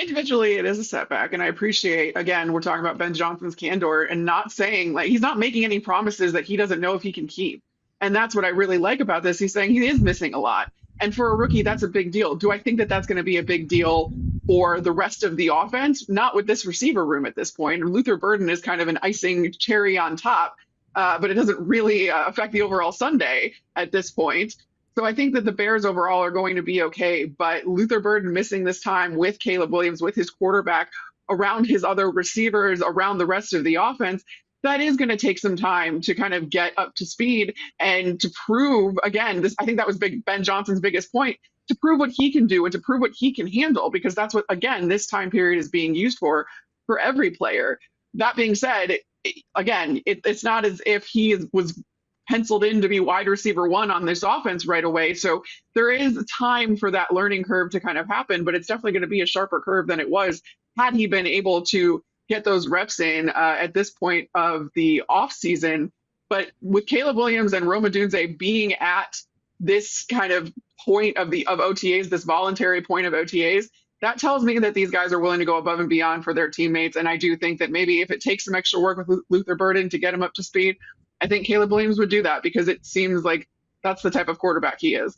individually, it is a setback. And I appreciate, again, we're talking about Ben Johnson's candor and not saying, like, he's not making any promises that he doesn't know if he can keep. And that's what I really like about this. He's saying he is missing a lot. And for a rookie, that's a big deal. Do I think that that's going to be a big deal for the rest of the offense? Not with this receiver room at this point. Luther Burden is kind of an icing cherry on top, but it doesn't really affect the overall Sunday at this point. So I think that the Bears overall are going to be okay, but Luther Burden missing this time with Caleb Williams, with his quarterback, around his other receivers, around the rest of the offense, that is going to take some time to kind of get up to speed and to prove, again, this, I think that was Ben Johnson's biggest point, to prove what he can do and to prove what he can handle, because that's what, again, this time period is being used for every player. That being said, again, it's not as if was penciled in to be wide receiver one on this offense right away. So there is time for that learning curve to kind of happen, but it's definitely going to be a sharper curve than it was had he been able to get those reps in at this point of the offseason. But with Caleb Williams and Rome Odunze being at this kind of point of OTAs, this voluntary point of OTAs, that tells me that these guys are willing to go above and beyond for their teammates. And I do think that maybe if it takes some extra work with Luther Burden to get him up to speed, I think Caleb Williams would do that because it seems like that's the type of quarterback he is.